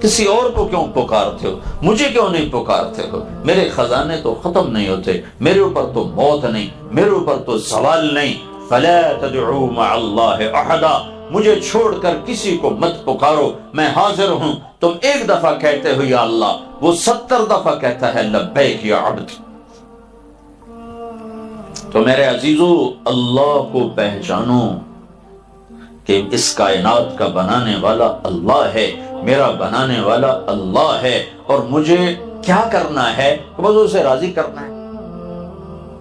کسی اور کو کیوں پکارتے ہو؟ مجھے کیوں نہیں پکارتے ہو؟ میرے خزانے تو ختم نہیں ہوتے، میرے اوپر تو موت نہیں، میرے اوپر تو زوال نہیں۔ فلا تدعوا مع اللہ احدا، مجھے چھوڑ کر کسی کو مت پکارو، میں حاضر ہوں۔ تم ایک دفعہ کہتے ہو یا اللہ، وہ 70 دفعہ کہتا ہے لبیک یا عبد۔ تو میرے عزیزو، اللہ کو پہچانو کہ اس کائنات کا بنانے والا اللہ ہے، میرا بنانے والا اللہ ہے، اور مجھے کیا کرنا ہے؟ بس اسے راضی کرنا ہے۔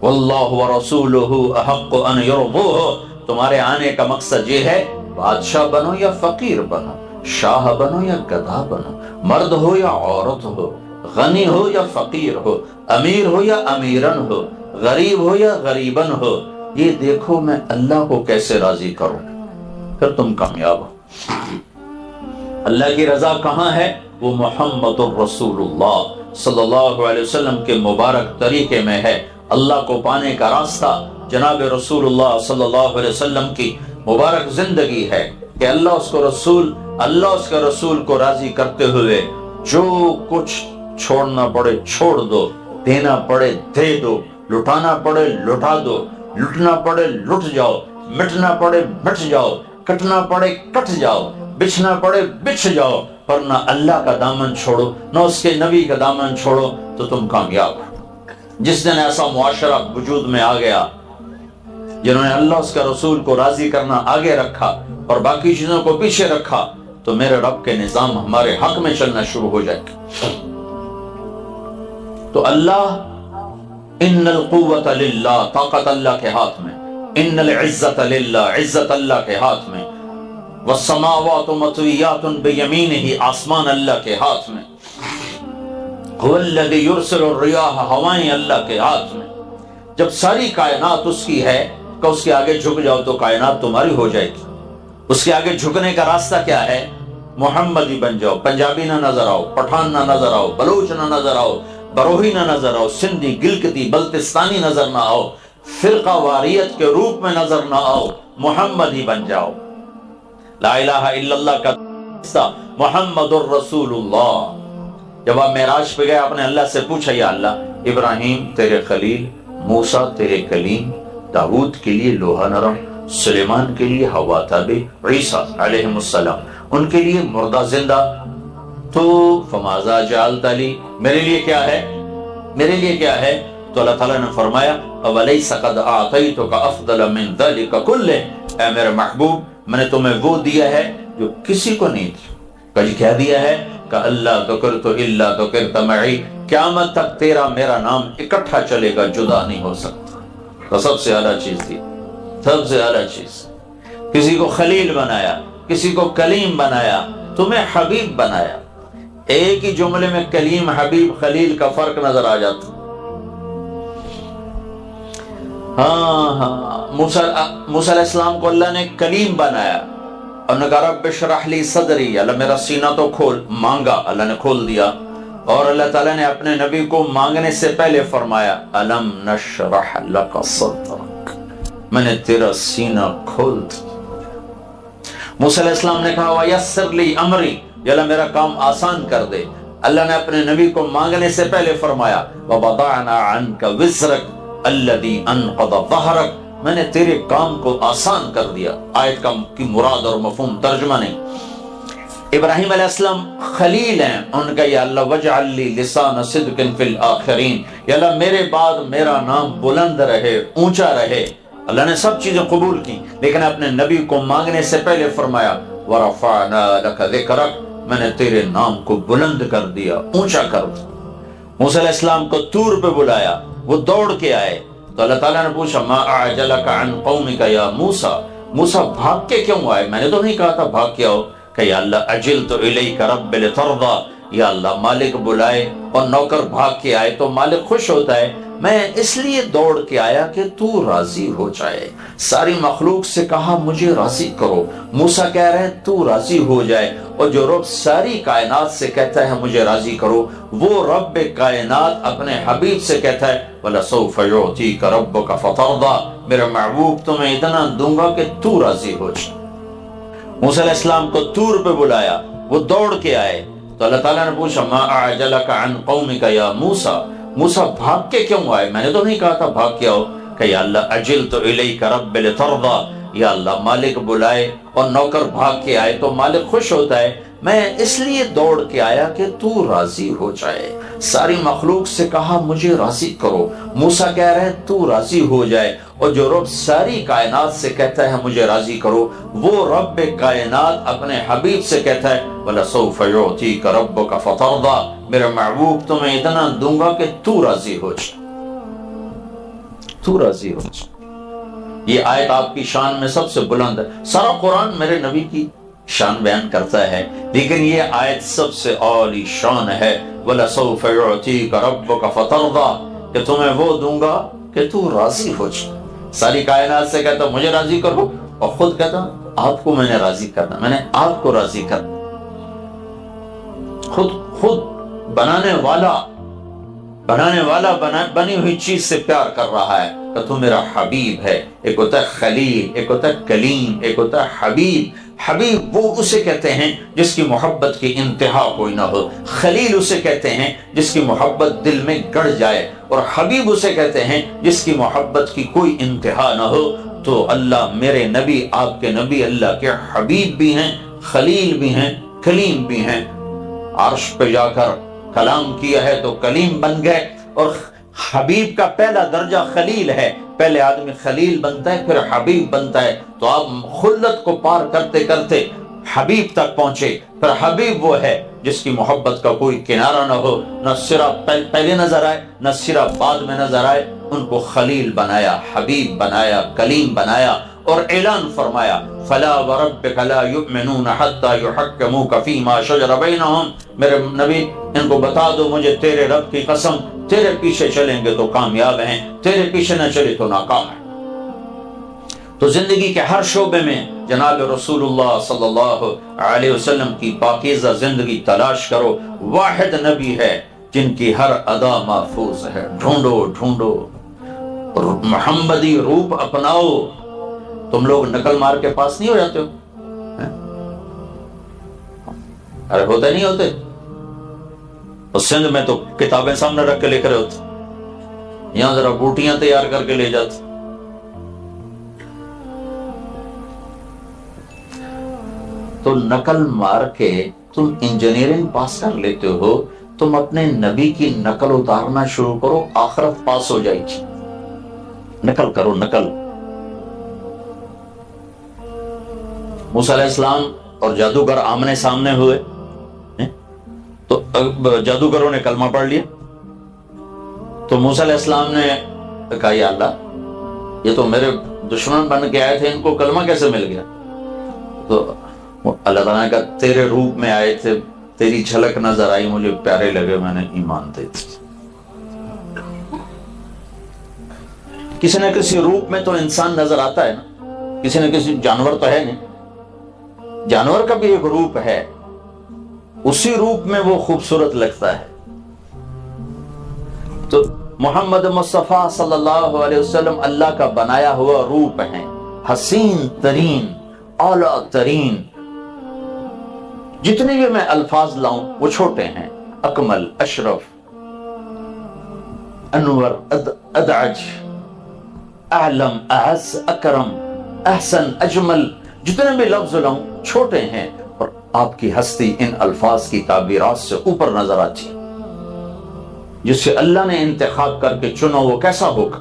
واللہ ورسولہ احق ان یرضوہ، تمہارے آنے کا مقصد یہ ہے، بادشاہ بنو یا فقیر بنو، شاہ بنو یا گدھا بنو، مرد ہو یا عورت ہو، غنی ہو یا فقیر ہو، امیر ہو یا امیرن ہو، غریب ہو یا غریبن ہو، یہ دیکھو میں اللہ کو کیسے راضی کروں، پھر تم کامیاب ہو۔ اللہ کی رضا کہاں ہے؟ وہ محمد الرسول اللہ صلی اللہ علیہ وسلم کے مبارک طریقے میں ہے۔ اللہ کو پانے کا راستہ جناب رسول اللہ صلی اللہ علیہ وسلم کی مبارک زندگی ہے کہ اللہ اس کے رسول کو راضی کرتے ہوئے جو کچھ چھوڑنا پڑے چھوڑ دو، دینا پڑے دے دو، لٹانا پڑے لٹا دو، لٹنا پڑے لٹ جاؤ، مٹنا پڑے مٹ جاؤ، کٹنا پڑے کٹ جاؤ، بچھنا پڑے بچھ جاؤ، پر نہ اللہ کا دامن چھوڑو نہ اس کے نبی کا دامن چھوڑو تو تم کامیاب ہو۔ جس دن ایسا معاشرہ وجود میں آ گیا جنہوں نے اللہ اس کا رسول کو راضی کرنا آگے رکھا اور باقی چیزوں کو پیچھے رکھا، تو میرے رب کے نظام ہمارے حق میں چلنا شروع ہو جائے گا۔ تو اللہ، ان القوت للہ، طاقت اللہ کے ہاتھ میں، ان العزت للہ، عزت اللہ کے ہاتھ میں، والسماوات مطویات بیمینہ، آسمان اللہ کے ہاتھ میں، هو الذی یرسل الریاح، ہوائیں اللہ کے ہاتھ میں۔ جب ساری کائنات اس کی ہے کہ اس کے آگے جھک جاؤ تو کائنات تمہاری ہو جائے گی۔ اس کے آگے جھکنے کا راستہ کیا ہے؟ محمدی بن جاؤ، پنجابی نہ نظر آؤ، پٹھان نہ نظر آؤ، بلوچ نہ نظر آؤ، بروہی نہ نظر آؤ، سندھی، گلگتی، بلتستانی نظر نہ آؤ، فرقہ واریت کے روپ میں نظر نہ آؤ، محمدی بن جاؤ۔ لا الہ الا اللہ کا حصہ محمد الرسول اللہ۔ جب آپ معراج پہ گئے، آپ نے اللہ سے پوچھا یا اللہ، ابراہیم تیرے خلیل، موسیٰ تیرے کلیم، داؤد کے لیے لوہا نرم، سلیمان کے لیے ہوا تابع، عیسیٰ علیہ السلام ان کے لیے مردہ زندہ، تو فماذا جعلت لی، میرے لیے کیا ہے؟ میرے لیے کیا ہے؟ تو اللہ تعالیٰ نے فرمایا اولیس قد اعطیتک افضل من ذلک کلہ، اے میرے محبوب، میں نے تمہیں وہ دیا ہے جو کسی کو نہیں دیا۔ کل کیا دیا ہے؟ کہ اللہ ذکرت الا ذکرت معی، قیامت تک تیرا میرا نام اکٹھا چلے گا، جدا نہیں ہو سکتا۔ تو سب سے اعلیٰ چیز تھی، سب سے اعلیٰ چیز۔ کسی کو خلیل بنایا، کسی کو کلیم بنایا، تمہیں حبیب بنایا۔ ایک ہی جملے میں کلیم، حبیب، خلیل کا فرق نظر آ جاتا۔ موسیٰ علیہ السلام کو اللہ نے کلیم بنایا اور نے کہا رب اشرح لی صدری، اللہ میرا سینہ تو کھول، مانگا، اللہ نے کھول دیا۔ اور اللہ تعالیٰ نے اپنے نبی کو مانگنے سے پہلے فرمایا الم نشرح لک صدرک، میں نے تیرا سینہ کھول دیا۔ موسیٰ علیہ السلام نے کہا ویسر لی امری، یا اللہ میرا کام آسان کر دے۔ اللہ نے اپنے نبی کو مانگنے سے پہلے فرمایا وَوَضَعْنَا عَنْكَ وِزْرَكَ الَّذِي أَنْقَضَ ظَهْرَكَ، میں نے تیرے کام کو آسان کر دیا۔ آیت کی مراد اور مفہوم ترجمہ نہیں۔ ابراہیم علیہ السلام خلیل ہیں، ان کا یا اللہ وجعل لی لسان صدق فی الآخرین، یا اللہ میرے بعد میرا نام بلند رہے، اونچا رہے۔ اللہ نے سب چیزیں قبول کی، لیکن اپنے نبی کو مانگنے سے پہلے فرمایا وَرَفَعْنَا لَكَ ذِكْرَكَ، میں نے تیرے نام کو بلند کر دیا، اونچا کر دیا۔ موسیٰ علیہ السلام کو طور پہ بلایا، وہ دوڑ کے آئے تو اللہ تعالیٰ نے پوچھا ما اعجلک عن قومک یا موسیٰ، موسیٰ بھاگ کے کیوں آئے؟ میں نے تو نہیں کہا تھا بھاگ کے آؤ۔ کہ یا اللہ اجلت الیک رب لترضی، یا اللہ مالک بلائے اور نوکر بھاگ کے آئے تو مالک خوش ہوتا ہے، میں اس لیے دوڑ کے آیا کہ تو راضی ہو جائے۔ ساری مخلوق سے کہا مجھے راضی کرو، موسیٰ کہہ رہے ہیں تو راضی ہو جائے، اور جو رب ساری کائنات سے کہتا ہے مجھے راضی کرو، وہ رب کائنات اپنے حبیب سے کہتا ہے وَلَسَوْفَ يُعْتِيكَ رَبُّكَ فَتَرْضَىٰ، میرے محبوب تمہیں اتنا دوں گا کہ تو راضی ہو جائے۔ موسیٰ علیہ السلام کو طور پہ بلایا، وہ دوڑ کے آئے تو اللہ تعالیٰ نے پوچھا ما اعجلک عن قومک یا موسیٰ، موسیٰ بھاگ کے کیوں آئے؟ میں نے تو نہیں کہا تھا بھاگ کے آؤ. کہ یا اللہ اجلت الیک رب لترضی، یا اللہ مالک بلائے اور نوکر بھاگ کے آئے تو مالک خوش ہوتا ہے، میں اس لیے دوڑ کے آیا کہ تو راضی ہو جائے. ساری مخلوق سے کہا مجھے راضی کرو، موسیٰ کہہ رہے ہیں تو راضی ہو جائے. اور جو رب ساری کائنات سے کہتا ہے مجھے راضی کرو، وہ رب کائنات اپنے حبیب سے کہتا ہے وَلَسَوْفَ يُعْطِيكَ رَبُّكَ فَتَرْضَىٰ، میرا محبوب تمہیں اتنا دوں گا کہ تو راضی ہو جائے، تو راضی ہو جائے. یہ آیت آپ کی شان میں سب سے بلند ہے. سارا قرآن میرے نبی کی شان بیان کرتا ہے، لیکن یہ آیت سب سے اعلی شان ہے. وَلَسَوْفَ يُعْطِيكَ رَبُّكَ فَتَرْضَىٰ، کہ تمہیں وہ دوں گا کہ تو راضی ہو جائے. ساری کائنات سے کہتا مجھے راضی کرو، اور خود کہتا آپ کو میں نے راضی کرنا، میں نے آپ کو راضی کرنا. خود بنانے والا بنی ہوئی چیز سے پیار کر رہا ہے کہ تو میرا حبیب ہے. ایک ہوتا ہے خلیل، ایک ہوتا ہے کلیم، ایک ہوتا ہے حبیب. حبیب وہ اسے کہتے ہیں جس کی محبت کی انتہا کوئی نہ ہو. خلیل اسے کہتے ہیں جس کی محبت دل میں گڑ جائے، اور حبیب اسے کہتے ہیں جس کی محبت کی کوئی انتہا نہ ہو. تو اللہ میرے نبی، آپ کے نبی اللہ کے حبیب بھی ہیں، خلیل بھی ہیں، کلیم بھی ہیں. عرش پہ جا کر کلام کیا ہے تو کلیم بن گئے. اور حبیب کا پہلا درجہ خلیل ہے، پہلے آدمی خلیل بنتا ہے پھر حبیب بنتا ہے. تو آپ خلت کو پار کرتے کرتے حبیب تک پہنچے. پھر حبیب وہ ہے جس کی محبت کا کوئی کنارہ نہ ہو، نہ سرا پہلے نظر آئے نہ سرا بعد میں نظر آئے. ان کو خلیل بنایا، حبیب بنایا، کلیم بنایا، اور اعلان فرمایا فلا وربک لا یؤمنون حتی یحکموک فیما شجر بینہم. میرے نبی ان کو بتا دو مجھے تیرے رب کی قسم، تیرے پیچھے چلیں گے تو کامیاب ہیں، تیرے پیچھے نہ چلے تو ناکام ہیں. تو زندگی کے ہر شعبے میں جناب رسول اللہ صلی اللہ علیہ وسلم کی پاکیزہ زندگی تلاش کرو. واحد نبی ہے جن کی ہر ادا محفوظ ہے. ڈھونڈو اور محمدی روپ اپناؤ. تم لوگ نقل مار کے پاس نہیں ہو جاتے ہو؟ ارے ہوتے نہیں ہوتے؟ اور سندھ میں تو کتابیں سامنے رکھ کے لکھ رہے ہوتے، یہاں ذرا بوٹیاں تیار کر کے لے جاتے. تو نقل مار کے تم انجینئرنگ پاس کر لیتے ہو، تم اپنے نبی کی نقل اتارنا شروع کرو، آخرت پاس ہو جائے گی. نقل کرو، نقل. موسیٰ علیہ السلام اور جادوگر آمنے سامنے ہوئے تو جادوگروں نے کلمہ پڑھ لیا. تو موسیٰ علیہ السلام نے کہا یا اللہ یہ تو میرے دشمن بن کے آئے تھے، ان کو کلمہ کیسے مل گیا؟ تو اللہ تعالیٰ نے کہا تیرے روپ میں آئے تھے، تیری جھلک نظر آئی، مجھے پیارے لگے، میں نے ایمان دے دی. کسی نہ کسی روپ میں تو انسان نظر آتا ہے نا، کسی نہ کسی. جانور تو ہے نہیں، جانور کا بھی ایک روپ ہے، اسی روپ میں وہ خوبصورت لگتا ہے. تو محمد مصطفیٰ صلی اللہ علیہ وسلم اللہ کا بنایا ہوا روپ ہیں، حسین ترین، اعلیٰ ترین. جتنے بھی میں الفاظ لاؤں وہ چھوٹے ہیں. اکمل، اشرف، انور، ادعج، اعلم، اعز، اکرم، احسن، اجمل، جتنے بھی لفظ لاؤں چھوٹے ہیں، اور آپ کی ہستی ان الفاظ کی تعبیرات سے اوپر نظر آتی ہے. جسے اللہ نے انتخاب کر کے چنا وہ کیسا ہوگا؟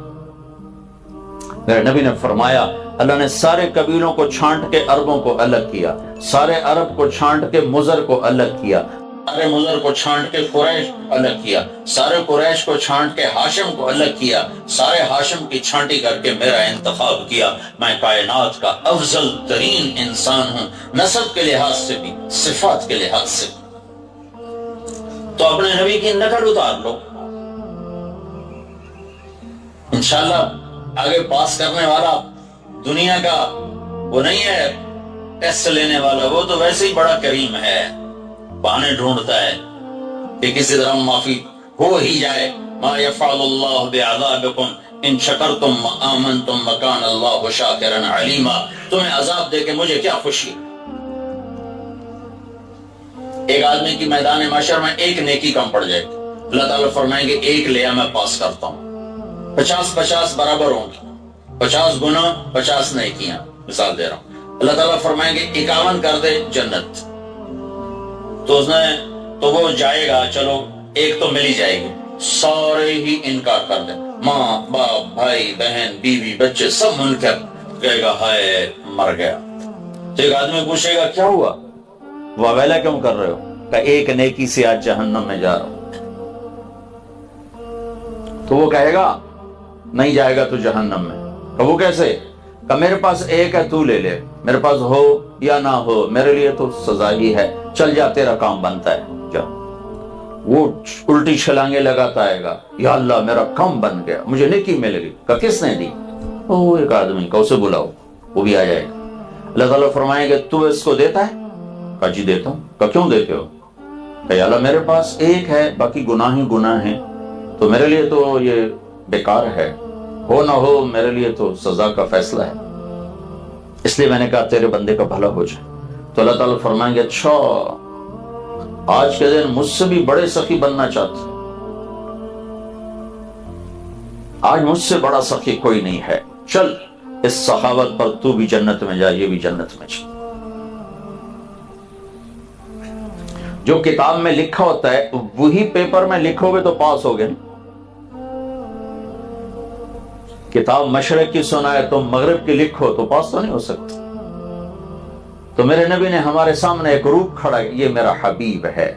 میرے نبی نے فرمایا اللہ نے سارے قبیلوں کو چھانٹ کے عربوں کو الگ کیا، سارے عرب کو چھانٹ کے مضر کو الگ کیا، سارے مضر کو چھانٹ کے قریش الگ کیا، سارے قریش کو چھانٹ کے ہاشم کو الگ کیا، سارے ہاشم کی چھانٹی کر کے میرا انتخاب کیا. میں کائنات کا افضل ترین انسان ہوں، نسب کے لحاظ سے بھی، صفات کے لحاظ سے. تو اپنے نبی کی نقل اتار لو، انشاءاللہ آگے پاس کرنے والا دنیا کا وہ نہیں ہے ٹیسٹ لینے والا، وہ تو ویسے ہی بڑا کریم ہے، بہانے ڈھونڈتا ہے کہ کسی طرح معافی ہو ہی جائے. ما یفعل اللہ بعذابکم ان شکرتم وآمنتم وکان اللہ شاکرا علیما. تمہیں عذاب دے کے مجھے کیا خوشی؟ ایک آدمی کی میدان محشر میں ایک نیکی کم پڑ جائے گی، اللہ تعالیٰ فرمائیں گے ایک لیا میں پاس کرتا ہوں، 50-50 برابر ہوں گی، 50 گناہ 50 نیکیاں، مثال دے رہا ہوں، اللہ تعالیٰ فرمائیں گے 51 کر دے جنت، تو وہ جائے گا، چلو ایک تو مل ہی جائے گی، سارے ہی انکار کر دیں، ماں باپ بھائی بہن بیوی بچے سب منکر، کہے گا ہائے مر گیا۔ تو ایک آدمی پوچھے گا کیا ہوا، واویلا کیوں کر رہے ہو، کہ ایک نیکی سے آج جہنم میں جا رہا ہوں۔ تو وہ کہے گا نہیں جائے گا تو جہنم میں، کہ وہ کیسے، کہ میرے پاس ایک ہے تو لے لے، میرے پاس ہو یا نہ ہو میرے لیے تو سزا ہی ہے، چل جا تیرا کام بنتا ہے جا۔ وہ الٹی چھلانگے لگاتا آئے گا، یا اللہ میرا کام بن گیا، مجھے نیکی مل گئی، کہ کس نے دی، وہ ایک آدمی کا، اسے بلاؤ، وہ بھی آ جائے گا۔ اللہ تعالیٰ فرمائیں گے تو اس کو دیتا ہے، کہا جی دیتا ہوں، کہ کیوں دیتے ہو، کہ یا اللہ میرے پاس ایک ہے باقی گناہ ہی گناہ ہیں، تو میرے لیے تو یہ بیکار ہے، ہو نہ ہو میرے لیے تو سزا کا فیصلہ ہے، اس لیے میں نے کہا تیرے بندے کا بھلا ہو جائے۔ تو اللہ تعالیٰ فرمائیں گے اچھا آج کے دن مجھ سے بھی بڑے سخی بننا چاہتے، آج مجھ سے بڑا سخی کوئی نہیں ہے، چل اس سخاوت پر تو بھی جنت میں جا، یہ بھی جنت میں جا۔ جو کتاب میں لکھا ہوتا ہے وہی پیپر میں لکھو گے تو پاس ہو گئے۔ کتاب مشرق کی سنائے تم مغرب کی لکھو تو پاس تو نہیں ہو سکتے۔ تو میرے نبی نے ہمارے سامنے ایک روپ کھڑا ہے، یہ میرا حبیب ہے،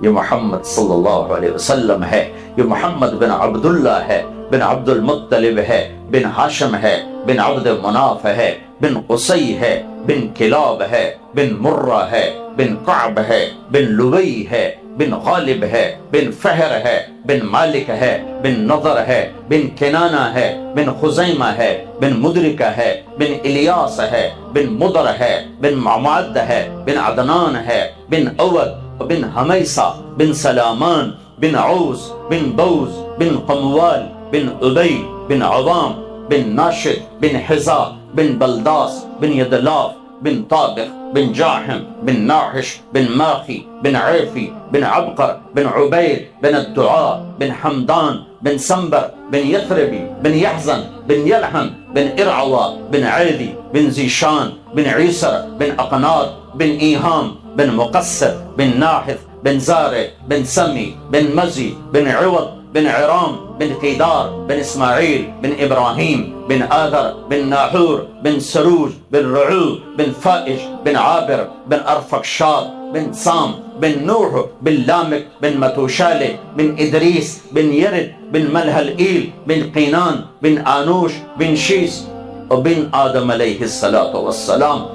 یہ محمد صلی اللہ علیہ وسلم ہے، یہ محمد بن عبداللہ ہے، بن عبد المطلب ہے، بن ہاشم ہے، بن عبد مناف ہے، بن قصی ہے، بن کلاب ہے، بن مرہ ہے، بن کعب ہے، بن لبی ہے، بن غالب ہے، بن فہر ہے، بن مالک ہے، بن نضر ہے، بن کنانہ ہے، بن خزیمہ ہے، بن مدرکہ ہے، بن الیاس ہے، بن مدر ہے، بن معماد ہے، بن عدنان ہے، بن اود، بن حمیسہ، بن سلامان، بن عوس، بن بوز، بن قموال، بن ابی، بن عوام، بن ناشد، بن حزا، بن بلداس، بن یدلاف، بن طابق، بن جاحم، بن ناحش، بن ماخی، بن عیفی، بن عبقر، بن عبید، بن الدعاء، بن حمدان، بن سنبر، بن یثربی، بن یحزن، بن یلحم، بن ارعوا، بن عیدی، بن زیشان، بن عیسر، بن اقناط، بن ایہام، بن مقصر، بن ناحث، بن زارع، بن سمی، بن مزی، بن عوض، بن عرام، بن قیدار، بن اسماعیل، بن ابراہیم، بن آذر، بن ناحور، بن سروج، بن رعو، بن فائش، بن عابر، بن ارفقشاد، بن سام، بن نوح، بن لامک، بن متوشالہ، بن ادریس، بن یرد، بن ملحلئیل، بن قینان، بن آنوش، بن شیس، اور بن آدم علیہ السلام۔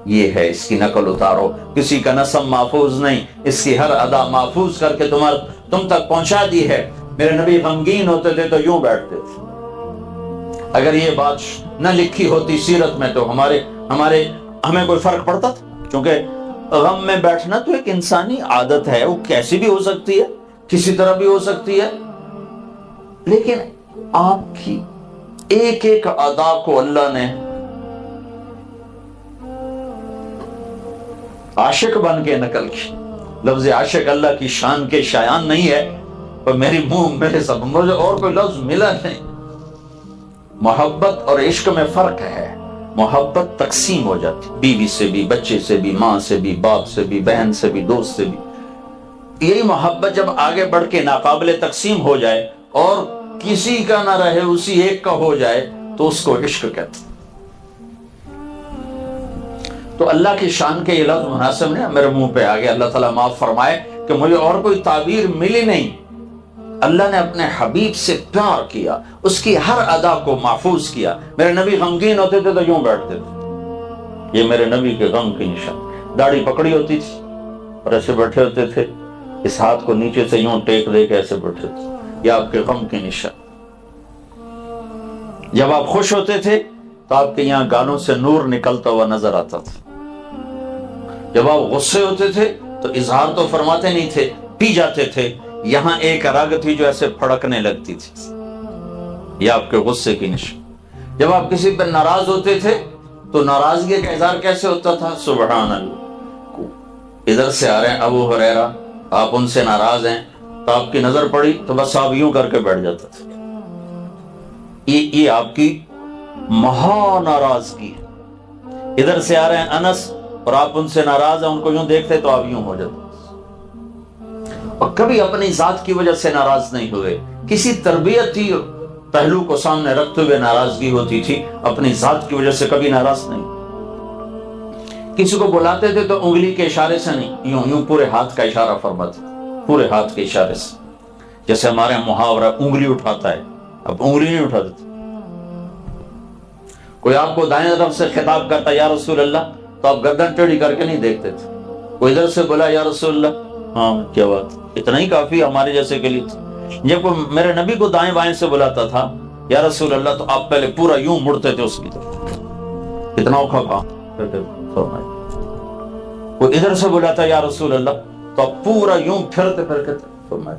یہ ہے، اس کی نقل اتارو، کسی کا نسب محفوظ نہیں، اس کی ہر ادا محفوظ کر کے تم تک پہنچا دی ہے۔ میرے نبی غمگین ہوتے تھے تو یوں بیٹھتے تھے، اگر یہ بات نہ لکھی ہوتی سیرت میں تو ہمیں کوئی فرق پڑتا تھا، کیونکہ غم میں بیٹھنا تو ایک انسانی عادت ہے، وہ کیسی بھی ہو سکتی ہے، کسی طرح بھی ہو سکتی ہے، لیکن آپ کی ایک ایک ادا کو اللہ نے عاشق بن کے نقل کی۔ لفظ عاشق اللہ کی شان کے شایان نہیں ہے، اور میرے سب مجھے اور کوئی لفظ ملا نہیں۔ محبت اور عشق میں فرق ہے، محبت تقسیم ہو جاتی، بیوی سے بھی، بچے سے بھی، ماں سے بھی، باپ سے بھی، بہن سے بھی، دوست سے بھی۔ یہی محبت جب آگے بڑھ کے ناقابل تقسیم ہو جائے اور کسی کا نہ رہے اسی ایک کا ہو جائے تو اس کو عشق کہتے ہیں۔ تو اللہ کی شان کے یہ لفظ مناسب نہیں، میرے منہ پہ آگے، اللہ تعالیٰ معاف فرمائے کہ مجھے اور کوئی تعبیر ملی نہیں۔ اللہ نے اپنے حبیب سے پیار کیا، اس کی ہر ادا کو محفوظ کیا۔ میرے نبی غمگین ہوتے تھے تو یوں بیٹھتے تھے، یہ میرے نبی کے غم کی نشان۔ داڑھی پکڑی ہوتی تھی اور ایسے بیٹھے ہوتے تھے، اس ہاتھ کو نیچے سے یوں ٹیک دے کے ایسے بیٹھے تھے، یہ آپ کے غم کی نشان۔ جب آپ خوش ہوتے تھے تو آپ کے یہاں گالوں سے نور نکلتا ہوا نظر آتا تھا، جب آپ غصے ہوتے تھے تو اظہار تو فرماتے نہیں تھے، پی جاتے تھے، یہاں ایک رگ تھی جو ایسے پھڑکنے لگتی تھی، یہ آپ کے غصے کی نشان۔ جب آپ کسی پر ناراض ہوتے تھے تو ناراضگی کا اظہار کیسے ہوتا تھا؟ سبحان اللہ، ادھر سے آ رہے ہیں ابو ہریرہ، آپ ان سے ناراض ہیں، تو آپ کی نظر پڑی تو بس آپ یوں کر کے بیٹھ جاتے تھے. یہ آپ کی مہا ناراضگی ہے. ادھر سے آ رہے ہیں انس اور آپ ان سے ناراض ہیں، ان کو یوں دیکھتے تو آپ یوں ہو جاتے. اور کبھی اپنی ذات کی وجہ سے ناراض نہیں ہوئے، کسی تربیتی پہلو کو سامنے رکھتے ہوئے ناراضگی ہوتی تھی، اپنی ذات کی وجہ سے کبھی ناراض نہیں. کسی کو بلاتے تھے تو انگلی کے اشارے سے نہیں، یوں یوں پورے ہاتھ کا اشارہ فرماتے، پورے ہاتھ کے اشارے سے. جیسے ہمارے محاورہ انگلی اٹھاتا ہے، اب انگلی نہیں اٹھاتے تھے. کوئی آپ کو دائیں طرف سے خطاب کرتا یا رسول اللہ تو آپ گردن ٹیڑھی کر کے نہیں دیکھتے تھے. کوئی ادھر سے بولا یا رسول اللہ، ہاں کیا بات، اتنا ہی کافی ہمارے جیسے کے لیے تھا. جب کوئی میرے نبی کو دائیں بائیں سے بلاتا تھا یا رسول اللہ تو آپ پہلے پورا یوں مڑتے تھے اس کی طرف، اتنا اوکھا کھا. کوئی ادھر سے بلاتا یا رسول اللہ تو آپ پورا یوں پھرتے پھرتے فرمائے.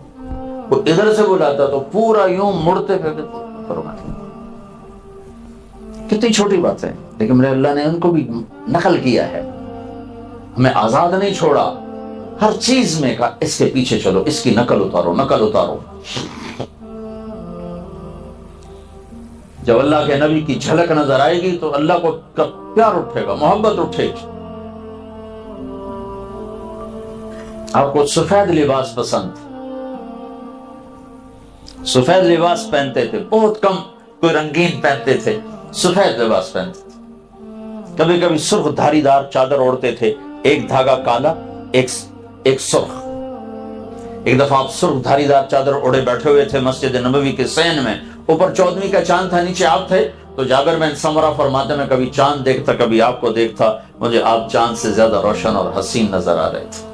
کوئی ادھر سے بلاتا تو پورا یوں مڑتے پھرتے فرمائے. کتنی چھوٹی بات ہے، لیکن میرے اللہ نے ان کو بھی نقل کیا ہے، ہمیں آزاد نہیں چھوڑا. ہر چیز میں کہا اس کے پیچھے چلو، اس کی نقل اتارو، نقل اتارو. جب اللہ کے نبی کی جھلک نظر آئے گی تو اللہ کو پیار اٹھے گا، محبت اٹھے گی. آپ کو سفید لباس پسند، سفید لباس پہنتے تھے، بہت کم کوئی رنگین پہنتے تھے، سفید لباس پہنتے تھے. کبھی کبھی سرخ دھاری دار چادر اوڑھتے تھے، ایک دھاگا کالا ایک سرخ. ایک دفعہ آپ سرخ دھاری دار چادر اوڑھے بیٹھے ہوئے تھے مسجد نبوی کے صحن میں، اوپر 14ویں کا چاند تھا، نیچے آپ تھے. تو جابر بن سمرہ فرماتے میں کبھی چاند دیکھتا کبھی آپ کو دیکھتا، مجھے آپ چاند سے زیادہ روشن اور حسین نظر آ رہے تھے.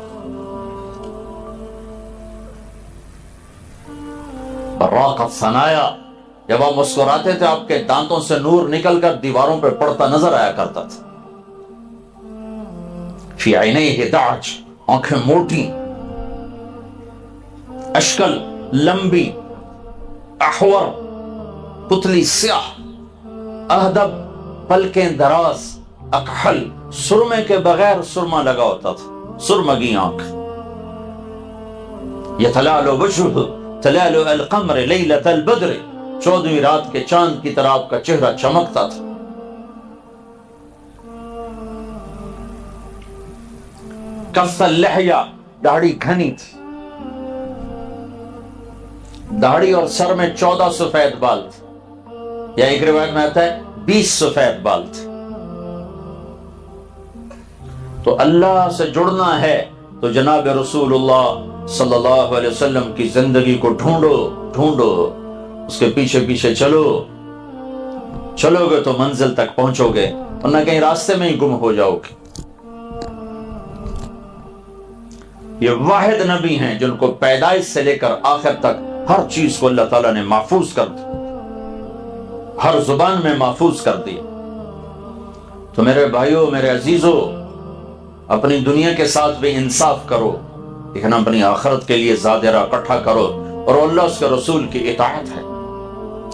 براقت ثنایا، جب آپ مسکراتے تھے آپ کے دانتوں سے نور نکل کر دیواروں پہ پڑتا نظر آیا کرتا تھا. فی عینیہ دعج، آنکھیں موٹی، اشکل لمبی، احور پتلی سیاہ، اہدب پلکیں دراز، اکحل سرمے کے بغیر سرما لگا ہوتا تھا، سرمگی آنکھ. یتلالو وجہہ تلالو القمر لیلۃ البدر، 14ویں رات کے چاند کی طرح آپ کا چہرہ چمکتا تھا. کف اللحیہ، داڑھی گھنی تھی، داڑھی اور سر میں 14 سفید بال تھے، یا ایک روایت میں آتا ہے 20 سفید بال تھے. تو اللہ سے جڑنا ہے تو جناب رسول اللہ صلی اللہ علیہ وسلم کی زندگی کو ڈھونڈو، اس کے پیچھے پیچھے چلو گے تو منزل تک پہنچو گے، ورنہ کہیں راستے میں ہی گم ہو جاؤ گے. یہ واحد نبی ہیں جن کو پیدائش سے لے کر آخر تک ہر چیز کو اللہ تعالیٰ نے محفوظ کر دیا، ہر زبان میں محفوظ کر دیا. تو میرے بھائیوں، میرے عزیزوں، اپنی دنیا کے ساتھ بھی انصاف کرو، لیکن اپنی آخرت کے لیے زادرہ اکٹھا کرو. اور اللہ اس کے رسول کی اطاعت ہے،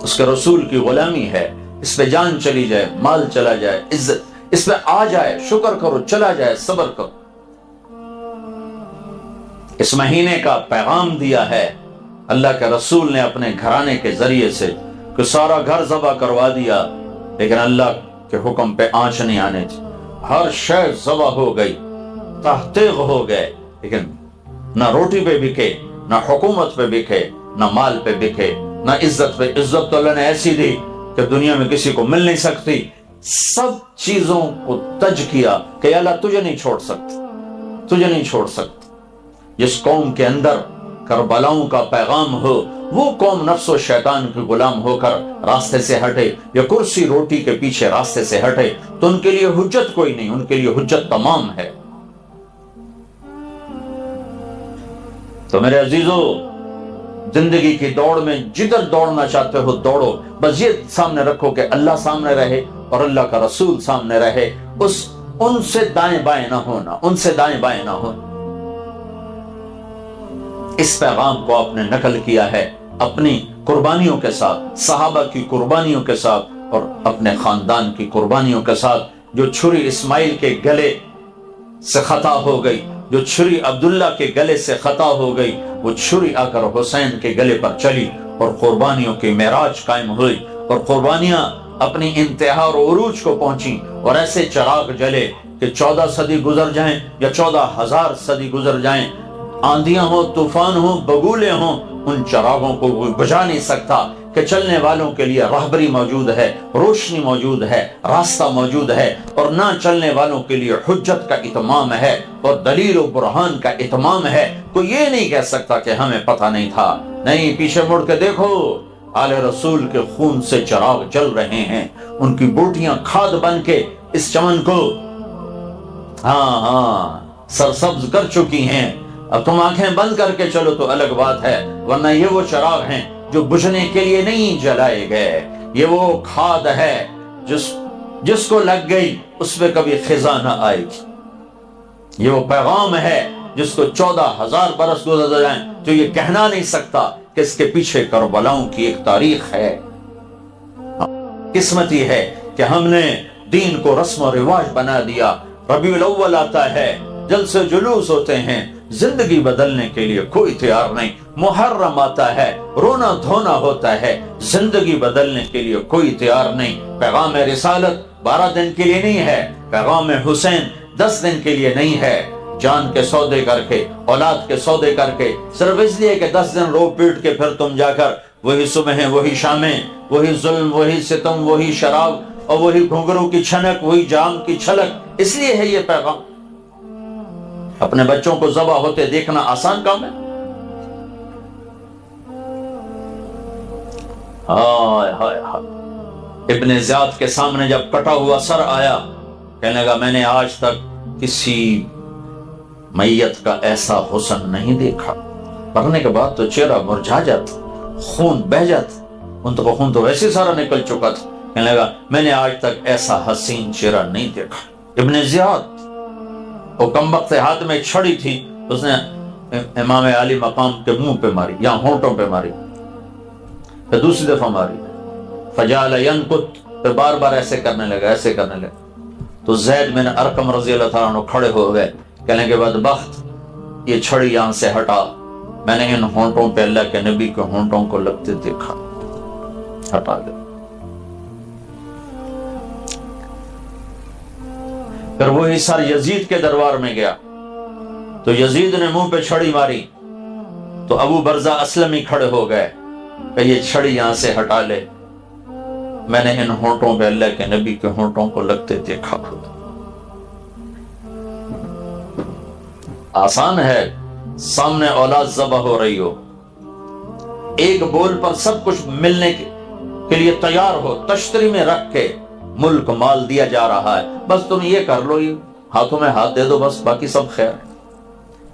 اس کے رسول کی غلامی ہے. اس پہ جان چلی جائے، مال چلا جائے، عزت اس پہ آ جائے، شکر کرو، چلا جائے، صبر کرو. اس مہینے کا پیغام دیا ہے اللہ کے رسول نے اپنے گھرانے کے ذریعے سے کہ سارا گھر ذبح کروا دیا، لیکن اللہ کے حکم پہ آنچ نہیں آنے دی. ہر شے ذبح ہو گئی، تحقیق ہو گئے، لیکن نہ روٹی پہ بکے، نہ حکومت پہ بکے، نہ مال پہ بکے، نہ عزت پہ. عزت تو اللہ نے ایسی دی کہ دنیا میں کسی کو مل نہیں سکتی. سب چیزوں کو تج کیا کہ اللہ تجھے نہیں چھوڑ سکتا، تجھے نہیں چھوڑ سکتا. جس قوم کے اندر کربلاؤں کا پیغام ہو، وہ قوم نفس و شیطان کے غلام ہو کر راستے سے ہٹے یا کرسی روٹی کے پیچھے راستے سے ہٹے تو ان کے لیے حجت کوئی نہیں، ان کے لیے حجت تمام ہے. تو میرے عزیزو، زندگی کی دوڑ میں جدھر دوڑنا چاہتے ہو دوڑو، بس یہ سامنے رکھو کہ اللہ سامنے رہے اور اللہ کا رسول سامنے رہے. ان سے دائیں بائیں نہ ہونا، ان سے دائیں بائیں نہ ہونا. اس پیغام کو آپ نے نقل کیا ہے اپنی قربانیوں کے ساتھ، صحابہ کی قربانیوں کے ساتھ اور اپنے خاندان کی قربانیوں کے ساتھ. جو چھری اسماعیل کے گلے سے خطا ہو گئی جو چھری عبداللہ کے گلے سے خطا ہو گئی وہ چھری آ کر حسین کے گلے پر چلی اور قربانیوں کی معراج قائم ہوئی اور قربانیاں اپنی انتہا اور عروج کو پہنچی اور ایسے چراغ جلے کہ 14 صدی گزر جائیں یا 14,000 صدی گزر جائیں، آندیاں ہوں، طوفان ہوں، بگولے ہوں، ان چراغوں کو کوئی بجھا نہیں سکتا کہ چلنے والوں کے لیے راہبری موجود ہے، روشنی موجود ہے، راستہ موجود ہے، اور نہ چلنے والوں کے لیے حجت کا اتمام ہے اور دلیل و برہان کا اتمام ہے۔ کوئی یہ نہیں کہہ سکتا کہ ہمیں پتہ نہیں تھا۔ نہیں، پیچھے مڑ کے دیکھو، آل رسول کے خون سے چراغ جل رہے ہیں، ان کی بوٹیاں کھاد بن کے اس چمن کو سرسبز کر چکی ہیں۔ اب تم آنکھیں بند کر کے چلو تو الگ بات ہے، ورنہ یہ وہ چراغ ہیں جو بجھنے کے لیے نہیں جلائے گئے، یہ وہ کھاد ہے جس کو لگ گئی اس پہ کبھی خزاں نہ آئے گی، یہ وہ پیغام ہے جس کو 14,000 برس گزر جائیں جو یہ کہنا نہیں سکتا کہ اس کے پیچھے کربلاؤں کی ایک تاریخ ہے۔ قسمتی ہے کہ ہم نے دین کو رسم و رواج بنا دیا۔ ربیع الاول آتا ہے، جلسے جلوس ہوتے ہیں، زندگی بدلنے کے لیے کوئی تیار نہیں۔ محرم آتا ہے، رونا دھونا ہوتا ہے، زندگی بدلنے کے لیے کوئی تیار نہیں۔ پیغام رسالت 12 دن کے لیے نہیں ہے، پیغام حسین 10 دن کے لیے نہیں ہے۔ جان کے سودے کر کے، اولاد کے سودے کر کے، صرف اس لیے کہ 10 دن رو پیٹ کے پھر تم جا کر وہی صبح وہی شامیں، وہی ظلم، وہی ستم، وہی شراب اور وہی گھنگرو کی چھنک، وہی جام کی چھلک، اس لیے ہے یہ پیغام۔ اپنے بچوں کو ذبح ہوتے دیکھنا آسان کام ہے؟ ہائے ہائے ہائے۔ ابن زیاد کے سامنے جب کٹا ہوا سر آیا، کہنے لگا میں نے آج تک کسی میت کا ایسا حسن نہیں دیکھا۔ مرنے کے بعد تو چہرہ مرجھا جاتا، خون بہ جاتا، ان تو خون تو ویسے سارا نکل چکا تھا۔ کہنے لگا میں نے آج تک ایسا حسین چہرہ نہیں دیکھا۔ ابن زیاد، وہ کمبخت ہاتھ میں چھڑی تھی، اس نے امام علی مقام کے منہ پہ ماری یا ہونٹوں پہ ماری، پھر دوسری دفعہ ماری، فجعل ینکت، پھر بار بار ایسے کرنے لگا، ایسے کرنے لگا۔ تو زید بن ارقم رضی اللہ تعالیٰ عنہ کھڑے ہو گئے، کہنے کے بدبخت، یہ چھڑی یہاں سے ہٹا، میں نے ان ہونٹوں پہ اللہ کے نبی کے ہونٹوں کو لگتے دیکھا، ہٹا دے۔ پھر وہی سر یزید کے دربار میں گیا تو یزید نے منہ پہ چھڑی ماری تو ابو برزہ اسلمی کھڑے ہو گئے کہ یہ چھڑی یہاں سے ہٹا لے، میں نے ان ہونٹوں پہ اللہ کے نبی کے ہونٹوں کو لگتے دیکھا۔ آسان ہے، سامنے اولاد ذبح ہو رہی ہو، ایک بول پر سب کچھ ملنے کے لیے تیار ہو، تشتری میں رکھ کے ملک مال دیا جا رہا ہے، بس تم یہ کر لو، یہ ہاتھوں میں ہاتھ دے دو، بس باقی سب خیر ہے۔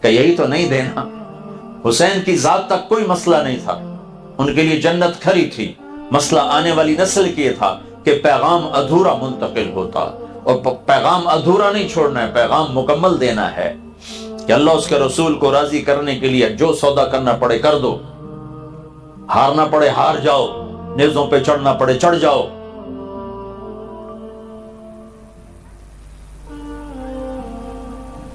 کہ یہی تو نہیں دینا۔ حسین کی ذات تک کوئی مسئلہ نہیں تھا، ان کے لیے جنت کھری تھی، مسئلہ آنے والی نسل کی تھا کہ پیغام ادھورا منتقل ہوتا، اور پیغام ادھورا نہیں چھوڑنا ہے، پیغام مکمل دینا ہے کہ اللہ اس کے رسول کو راضی کرنے کے لیے جو سودا کرنا پڑے کر دو، ہارنا پڑے ہار جاؤ، نیزوں پہ چڑھنا پڑے چڑھ جاؤ۔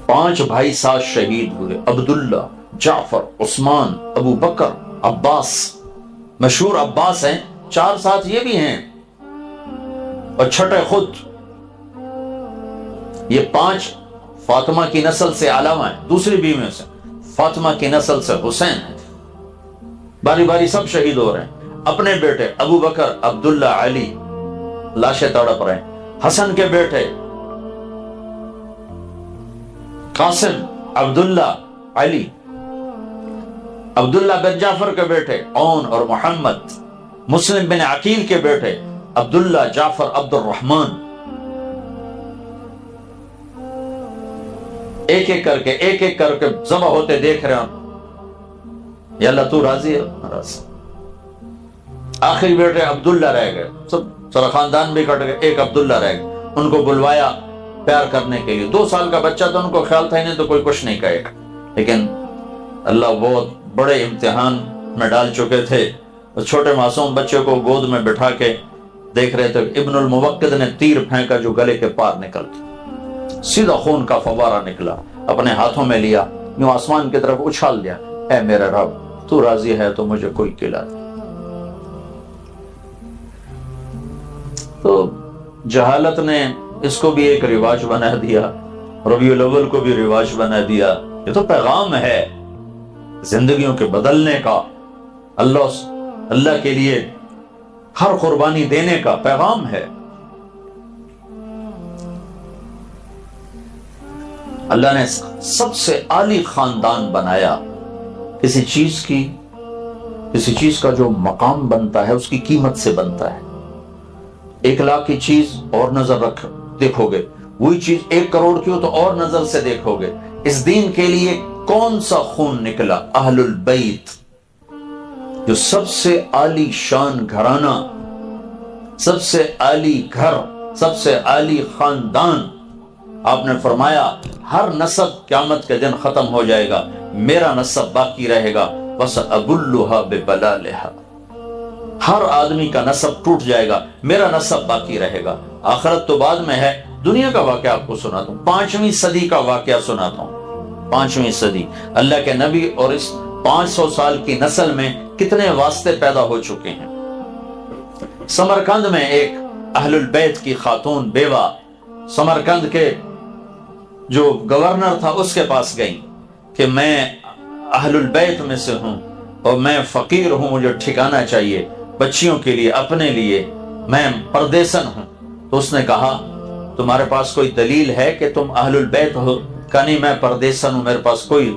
پانچ بھائی ساتھ شہید ہوئے، عبداللہ، جعفر، عثمان، ابو بکر، عباس، مشہور عباس ہیں، 4 ساتھ یہ بھی ہیں، اور چھٹے خود۔ یہ 5 فاطمہ کی نسل سے علاوہ ہیں، دوسری بیویوں سے، فاطمہ کی نسل سے حسین ہے، باری باری سب شہید ہو رہے ہیں۔ اپنے بیٹے ابو بکر، عبداللہ، علی لاشیں تڑپ رہے ہیں، حسن کے بیٹے قاسم، عبداللہ، علی، عبداللہ بن جعفر کے بیٹے عون اور محمد، مسلم بن عقیل کے بیٹے عبداللہ، جعفر، عبد الرحمن، ایک ایک کر کے ذبح ہوتے دیکھ رہے ہیں، یا اللہ تو راضی ہے، راضی۔ آخری بیٹے عبداللہ رہ گئے، سب سارا خاندان بھی کٹ گئے، ایک عبداللہ رہ گئے، ان کو بلوایا پیار کرنے کے لیے، 2 سال کا بچہ تھا، ان کو خیال تھا انہیں تو کوئی کچھ نہیں کہے گا، لیکن اللہ بہت بڑے امتحان میں ڈال چکے تھے۔ اس چھوٹے معصوم بچے کو گود میں بٹھا کے دیکھ رہے تھے، ابن الموقد نے تیر پھینکا جو گلے کے پار نکل گیا، سیدھا خون کا فوارہ نکلا، اپنے ہاتھوں میں لیا، یوں آسمان کی طرف اچھال دیا، اے میرے رب تو راضی ہے تو مجھے کوئی کھلا دے۔ تو جہالت نے اس کو بھی ایک رواج بنا دیا، ربیع الاول کو بھی رواج بنا دیا۔ یہ تو پیغام ہے زندگیوں کے بدلنے کا، اللہ کے لیے ہر قربانی دینے کا پیغام ہے۔ اللہ نے سب سے عالی خاندان بنایا۔ کسی چیز کا جو مقام بنتا ہے اس کی قیمت سے بنتا ہے۔ 1 لاکھ کی چیز اور نظر دیکھو گے، وہی چیز 1 کروڑ کی ہو تو اور نظر سے دیکھو گے۔ اس دین کے لیے کون سا خون نکلا؟ اہل البیت، جو سب سے عالی شان گھرانہ، سب سے عالی گھر، سب سے عالی خاندان۔ آپ نے فرمایا ہر نسب قیامت کے دن ختم ہو جائے گا، میرا نسب باقی رہے گا، وَسَأَبُلُّهَا بِبَلَالِهَا۔ ہر آدمی کا نسب ٹوٹ جائے گا، میرا نسب باقی رہے گا۔ آخرت تو بعد میں ہے، دنیا کا واقعہ آپ کو سناتا ہوں، 5ویں صدی کا واقعہ سناتا ہوں۔ 5ویں صدی، اللہ کے نبی اور اس 500 سال کی نسل میں کتنے واسطے پیدا ہو چکے ہیں۔ سمرقند میں ایک اہل البیت کی خاتون بیوہ سمرقند کے جو گورنر تھا اس کے پاس گئی کہ میں اہل البیت میں سے ہوں اور میں فقیر ہوں، مجھے ٹھکانہ چاہیے بچیوں کے لیے، اپنے لیے، میں پردیسن ہوں۔ تو اس نے کہا تمہارے پاس کوئی دلیل ہے کہ تم اہل البیت ہو؟ کہا نہیں، میں پردیسن ہوں، میرے پاس کوئی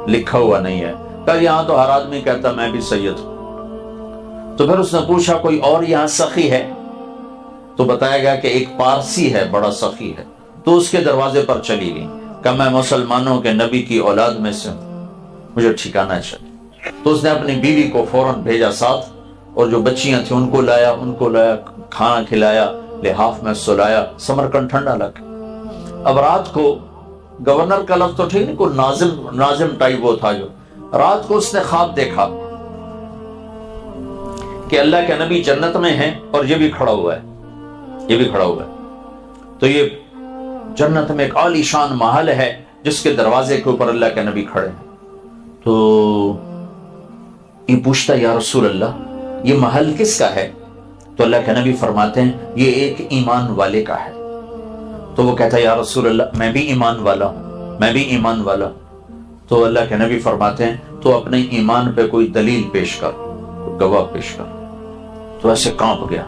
لکھا ہوا نہیں ہے۔ کہا یہاں تو ہر آدمی کہتا میں بھی سید ہوں۔ تو پھر اس نے پوچھا کوئی اور یہاں سخی ہے؟ تو بتایا گیا کہ ایک پارسی ہے، بڑا سخی ہے۔ تو اس کے دروازے پر چلی گئی، کہا میں مسلمانوں کے نبی کی اولاد میں سے ہوں، مجھے ٹھکانہ چاہیے۔ تو اس نے اپنی بیوی کو فوراً بھیجا ساتھ، اور جو بچیاں تھیں ان کو لایا، کھانا کھلایا، لحاف میں سلایا۔ سمرقند ٹھنڈا لگ گیا۔ اب رات کو گورنر کا لفظ تو ٹھیک نہیں، کوئی ناظم ٹائپ وہ تھا، جو رات کو اس نے خواب دیکھا کہ اللہ کے نبی جنت میں ہیں اور یہ بھی کھڑا ہوا ہے، تو یہ جنت میں ایک عالی شان محل ہے جس کے دروازے کے اوپر اللہ کے نبی کھڑے ہیں۔ تو یہ پوچھتا یا رسول اللہ یہ محل کس کا ہے؟ تو اللہ کے نبی فرماتے ہیں یہ ایک ایمان والے کا ہے۔ تو وہ کہتا ہے یا رسول اللہ میں بھی ایمان والا ہوں، تو اللہ کے نبی فرماتے ہیں تو اپنے ایمان پہ کوئی دلیل پیش کر، کوئی گواہ پیش کر۔ تو ایسے کانپ گیا۔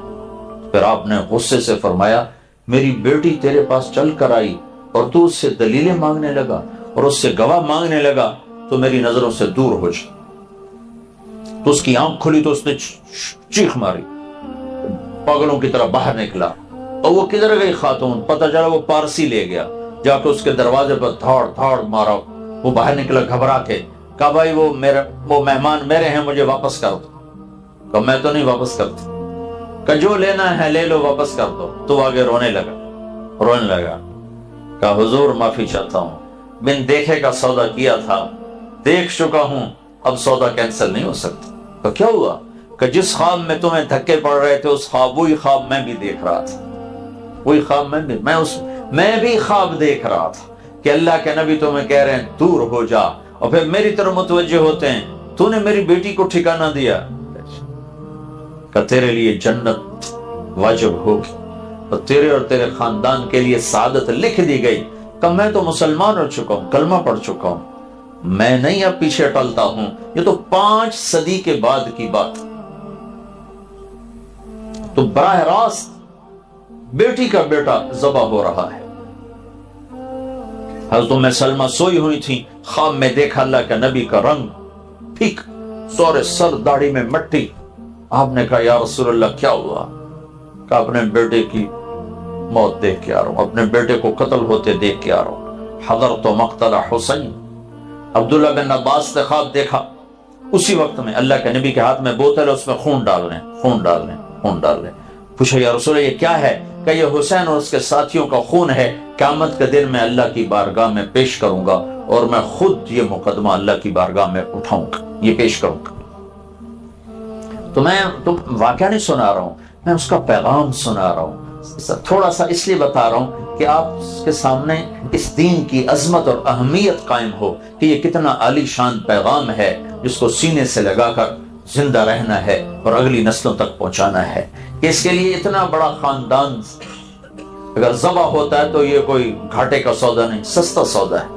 پھر آپ نے غصے سے فرمایا میری بیٹی تیرے پاس چل کر آئی اور تو اس سے دلیلیں مانگنے لگا اور اس سے گواہ مانگنے لگا، تو میری نظروں سے دور ہو جا۔ تو اس کی آنکھ کھلی تو اس نے چیخ ماری، پاگلوں کی طرح باہر نکلا۔ اور وہ کدھر گئی خاتون؟ پتہ چلا وہ پارسی لے گیا، جا کے اس کے دروازے پر دھاڑ مارا۔ وہ باہر نکلا گھبرا کے، کہا بھائی وہ مہمان میرے ہیں، مجھے واپس کر دو۔ کہا میں تو نہیں واپس کرتا۔ کہا جو لینا ہے لے لو، واپس کر دو۔ تو آگے رونے لگا۔ کہا حضور معافی چاہتا ہوں، بن دیکھے کا سودا کیا تھا، دیکھ چکا ہوں، اب سودا کینسل نہیں ہو سکتا۔ کہا کیا ہوا؟ کہ جس خواب میں تمہیں دھکے پڑ رہے تھے وہی خواب میں بھی دیکھ رہا تھا، وہی خواب میں بھی خواب دیکھ رہا تھا کہ اللہ کے نبی تمہیں کہہ رہے ہیں دور ہو جا، اور پھر میری طرف متوجہ ہوتے ہیں تو نے میری بیٹی کو ٹھکانہ دیا کہ تیرے لیے جنت واجب ہوگی اور تیرے اور تیرے خاندان کے لیے سعادت لکھ دی گئی۔ کہ میں تو مسلمان ہو چکا ہوں، کلمہ پڑھ چکا ہوں، میں نہیں اب پیچھے ٹلتا ہوں۔ یہ تو 5 صدی کے بعد کی بات۔ تو براہ راست بیٹی کا بیٹا ذبح ہو رہا ہے۔ حضرت ام سلمہ سوئی ہوئی تھی، خواب میں دیکھا اللہ کا نبی کا رنگ ٹھیک، سورے سر داڑھی میں مٹی۔ آپ نے کہا یا رسول اللہ کیا ہوا؟ کہا اپنے بیٹے کی موت دیکھ کے آ رہا ہوں، اپنے بیٹے کو قتل ہوتے دیکھ کے آ رہا ہوں۔ حضرت مقتل حسین۔ عبداللہ بن عباس نے خواب دیکھا، اسی وقت میں اللہ کے نبی کے ہاتھ میں بوتل ہے، اس میں خون ڈال لیں۔ پوچھا یا رسول اللہ یہ کیا ہے؟ کہ یہ حسین اور اس کے ساتھیوں کا خون ہے، قیامت کے دن میں اللہ کی بارگاہ میں پیش کروں گا اور میں خود یہ مقدمہ اللہ کی بارگاہ میں اٹھاؤں گا، یہ پیش کروں گا۔ تو میں واقعہ نہیں سنا رہا ہوں، میں اس کا پیغام سنا رہا ہوں، تھوڑا سا اس لیے بتا رہا ہوں کہ آپ کے سامنے اس دین کی عظمت اور اہمیت قائم ہو کہ یہ کتنا عالی شان پیغام ہے جس کو سینے سے لگا کر زندہ رہنا ہے اور اگلی نسلوں تک پہنچانا ہے، کہ اس کے لیے اتنا بڑا خاندان اگر ذبح ہوتا ہے تو یہ کوئی گھاٹے کا سودا نہیں، سستا سودا ہے۔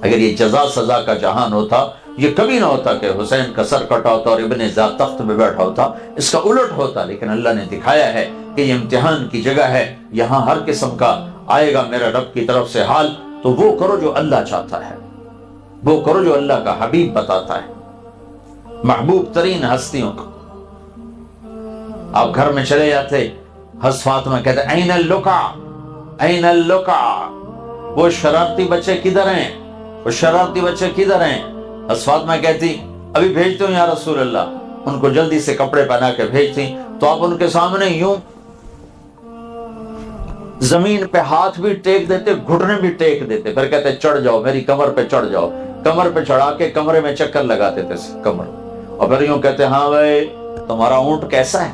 اگر یہ جزا سزا کا جہان ہوتا، یہ کبھی نہ ہوتا کہ حسین کا سر کٹا ہوتا اور ابن زیاد تخت میں بیٹھا ہوتا، اس کا الٹ ہوتا، لیکن اللہ نے دکھایا ہے کہ یہ امتحان کی جگہ ہے، یہاں ہر قسم کا آئے گا میرے رب کی طرف سے حال، تو وہ کرو جو اللہ چاہتا ہے، وہ کرو جو اللہ کا حبیب بتاتا ہے، محبوب ترین ہستیوں کو۔ آپ گھر میں چلے جاتے، حضرت فاطمہ کہتے این اللقع این اللقع، وہ شرارتی بچے کدھر ہیں، وہ شرارتی بچے کدھر ہیں؟ حضرت فاطمہ کہتی ابھی بھیجتے ہوں یا رسول اللہ، ان کو جلدی سے کپڑے پہنا کے بھیجتی، تو آپ ان کے سامنے یوں زمین پہ ہاتھ بھی ٹیک دیتے، گھٹنے بھی ٹیک دیتے، پھر کہتے چڑھ جاؤ میری کمر پہ چڑھ جاؤ، کمر پہ چڑھا کے کمرے میں چکر لگاتے تھے کمر، اور پھر یوں کہتے ہاں بھائی تمہارا اونٹ کیسا ہے،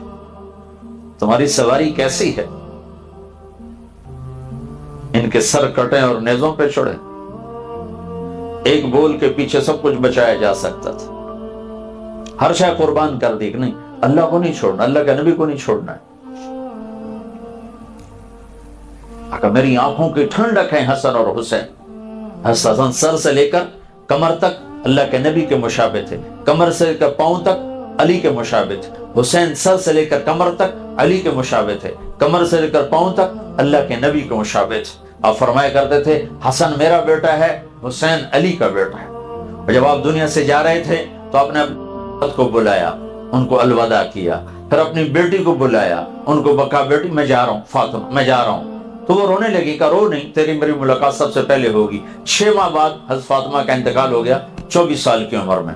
تمہاری سواری کیسی ہے؟ ان کے سر کٹیں اور نیزوں پہ چڑھے، ایک بول کے پیچھے سب کچھ بچایا جا سکتا تھا، ہر شے قربان کر دی کہ نہیں اللہ کو نہیں چھوڑنا، اللہ کے نبی کو نہیں چھوڑنا ہے۔ اگر میری آنکھوں کی ٹھنڈک ہے حسن اور حسین، حسن سر سے لے کر کمر تک اللہ کے نبی کے مشابہ تھے، کمر سے لے کر پاؤں تک علی کے مشابہ تھے، حسین سر سے لے کر کمر تک علی کے مشابہ تھے، کمر سے لے کر پاؤں تک اللہ کے نبی کے مشابہ تھے۔ آپ فرمایا کرتے تھے حسن میرا بیٹا ہے، حسین علی کا بیٹا ہے۔ اور جب آپ دنیا سے جا رہے تھے تو آپ نے اپنی کو بلایا، ان کو الوداع کیا، پھر اپنی بیٹی کو بلایا، ان کو بکا بیٹی میں جا رہا ہوں فاطمہ میں جا رہا ہوں، تو وہ رونے لگی، کہا رو نہیں، تیری میری ملاقات سب سے پہلے ہوگی۔ 6 ماہ بعد حضرت فاطمہ کا انتقال ہو گیا 24 سال کی عمر میں۔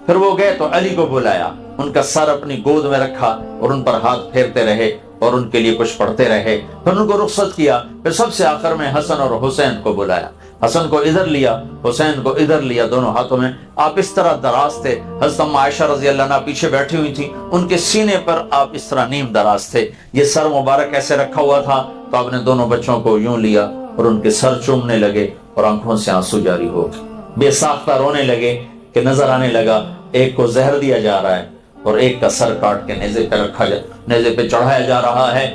پھر وہ گئے تو علی کو بلایا، ان کا سر اپنی گود میں رکھا اور ان پر ہاتھ پھیرتے رہے اور ان کے لیے کچھ پڑھتے رہے، پھر ان کو رخصت کیا، پھر سب سے آخر میں حسن اور حسین کو بلایا، حسن کو ادھر لیا، حسین کو ادھر لیا، دونوں ہاتھوں میں۔ آپ اس طرح دراز تھے، حضرت ام عائشہ رضی اللہ عنہا پیچھے بیٹھی ہوئی تھی، ان کے سینے پر آپ اس طرح نیم دراز تھے، یہ سر مبارک ایسے رکھا ہوا تھا، تو آپ نے دونوں بچوں کو یوں لیا اور ان کے سر چومنے لگے اور آنکھوں سے آنسو جاری ہو گئے، بے ساختہ رونے لگے کہ نظر آنے لگا ایک کو زہر دیا جا رہا ہے اور ایک کا سر کاٹ کے نیزے پہ چڑھایا جا رہا ہے۔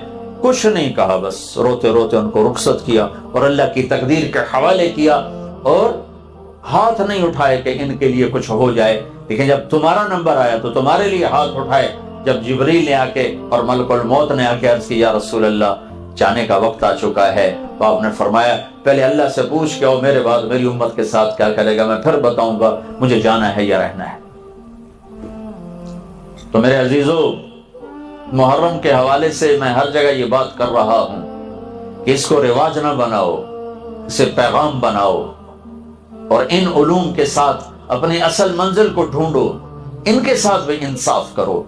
کچھ نہیں کہا، بس روتے روتے ان کو رخصت کیا اور اللہ کی تقدیر کے حوالے کیا، اور ہاتھ نہیں اٹھائے کہ ان کے لیے کچھ ہو جائے، لیکن جب تمہارا نمبر آیا تو تمہارے لیے ہاتھ اٹھائے۔ جب جبریل نے آ کے اور ملک الموت نے آ کے عرض کی یا رسول اللہ جانے کا وقت آ چکا ہے، تو آپ نے فرمایا پہلے اللہ سے پوچھ کے آؤ میرے بعد میری امت کے ساتھ کیا کرے گا، میں پھر بتاؤں گا مجھے جانا ہے یا رہنا ہے۔ تو میرے عزیزو، محرم کے حوالے سے میں ہر جگہ یہ بات کر رہا ہوں کہ اس کو رواج نہ بناؤ، اسے پیغام بناؤ، اور ان علوم کے ساتھ اپنی اصل منزل کو ڈھونڈو، ان کے ساتھ بھی انصاف کرو۔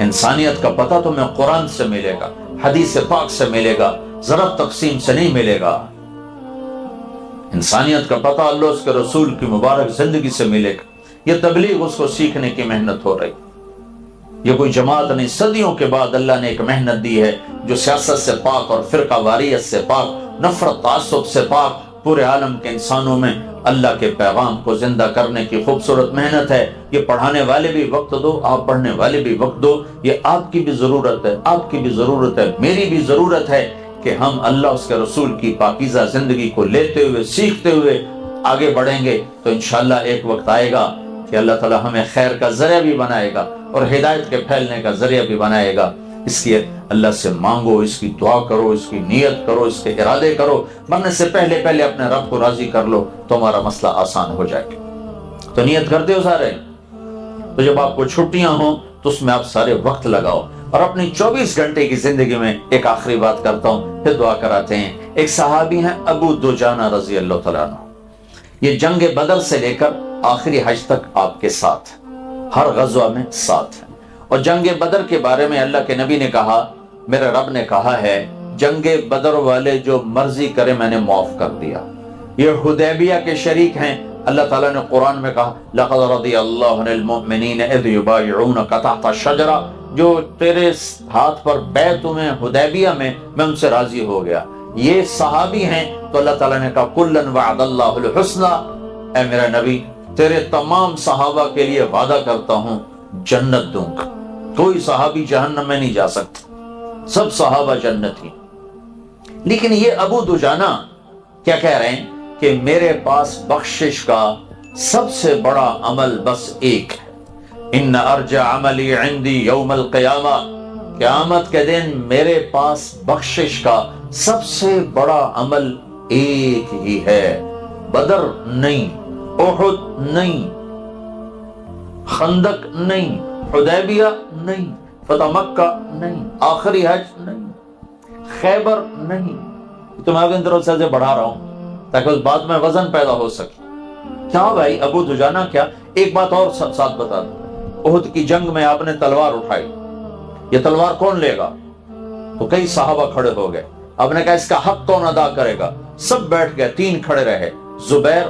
انسانیت کا پتہ تمہیں قرآن سے ملے گا، حدیث پاک سے ملے گا، ضرب تقسیم سے نہیں ملے گا۔ انسانیت کا پتہ اللہ اس کے رسول کی مبارک زندگی سے ملے گا۔ یہ تبلیغ اس کو سیکھنے کی محنت ہو رہی، یہ کوئی جماعت نہیں، صدیوں کے بعد اللہ نے ایک محنت دی ہے جو سیاست سے پاک اور فرقہ واریت سے پاک، نفرت تعصب سے پاک، پورے عالم کے انسانوں میں اللہ کے پیغام کو زندہ کرنے کی خوبصورت محنت ہے۔ یہ پڑھانے والے بھی وقت دو، آپ پڑھنے والے بھی وقت دو، یہ آپ کی بھی ضرورت ہے، آپ کی بھی ضرورت ہے، میری بھی ضرورت ہے کہ ہم اللہ اس کے رسول کی پاکیزہ زندگی کو لیتے ہوئے سیکھتے ہوئے آگے بڑھیں گے، تو انشاءاللہ ایک وقت آئے گا کہ اللہ تعالی ہمیں خیر کا ذریعہ بھی بنائے گا اور ہدایت کے پھیلنے کا ذریعہ بھی بنائے گا۔ اس لیے اللہ سے مانگو، اس کی دعا کرو، اس کی نیت کرو، اس کے ارادے کرو، مرنے سے پہلے پہلے اپنے رب کو راضی کر لو تو ہمارا مسئلہ آسان ہو جائے گا۔ تو نیت کرتے ہو سارے؟ تو جب آپ کو چھٹیاں ہوں تو اس میں آپ سارے وقت لگاؤ، اور اپنی 24 گھنٹے کی زندگی میں ایک آخری بات کرتا ہوں پھر دعا کراتے ہیں۔ ایک صحابی ہیں ابو دجانہ رضی اللہ تعالیٰ عنہ، یہ جنگ بدر سے لے کر آخری حج تک آپ کے ساتھ، ہر غزوہ میں ساتھ ہیں۔ اور جنگ بدر کے بارے میں اللہ کے نبی نے کہا، میرے رب نے کہا ہے جنگ بدر والے جو مرضی کرے میں نے معاف کر دیا۔ یہ حدیبیہ کے شریک ہیں، اللہ تعالیٰ نے قرآن میں کہا لَقَدْ رَضِيَ اللَّهُ عَنِ الْمُؤْمِنِينَ إِذْ يُبَايِعُونَكَ تَحْتَ الشَّجَرَةِ، جو تیرے ہاتھ پر بیعت ہوئے حدیبیہ میں ان سے راضی ہو گیا۔ یہ صحابی ہیں تو اللہ تعالیٰ نے کہا کلن وعد اللہ الحسنى، اے میرا نبی تیرے تمام صحابہ کے لیے وعدہ کرتا ہوں جنت دوں گا، کوئی صحابی جہنم میں نہیں جا سکتا، سب صحابہ جنتی۔ لیکن یہ ابو دجانہ کیا کہہ رہے ہیں کہ میرے پاس بخشش کا سب سے بڑا عمل بس ایک ہے، ان ارجع عملی عندی یوم القیامہ، قیامت کے دن میرے پاس بخشش کا سب سے بڑا عمل ایک ہی ہے، بدر نہیں، احد نہیں، خندق نہیں، حدیبیہ نہیں، فتح مکہ نہیں، آخری حج نہیں، خیبر نہیں۔ تو میں اپنی طرف سے بڑھا رہا ہوں تاکہ اس بات میں وزن پیدا ہو سکے۔ کیا بھائی ابو دجانہ کیا؟ ایک بات اور ساتھ بتا دوں، احد کی جنگ میں آپ نے تلوار اٹھائی، یہ تلوار کون لے گا؟ تو کئی صحابہ کھڑے ہو گئے، آپ نے کہا اس کا حق کون ادا کرے گا؟ سب بیٹھ گئے، 3 کھڑے رہے، زبیر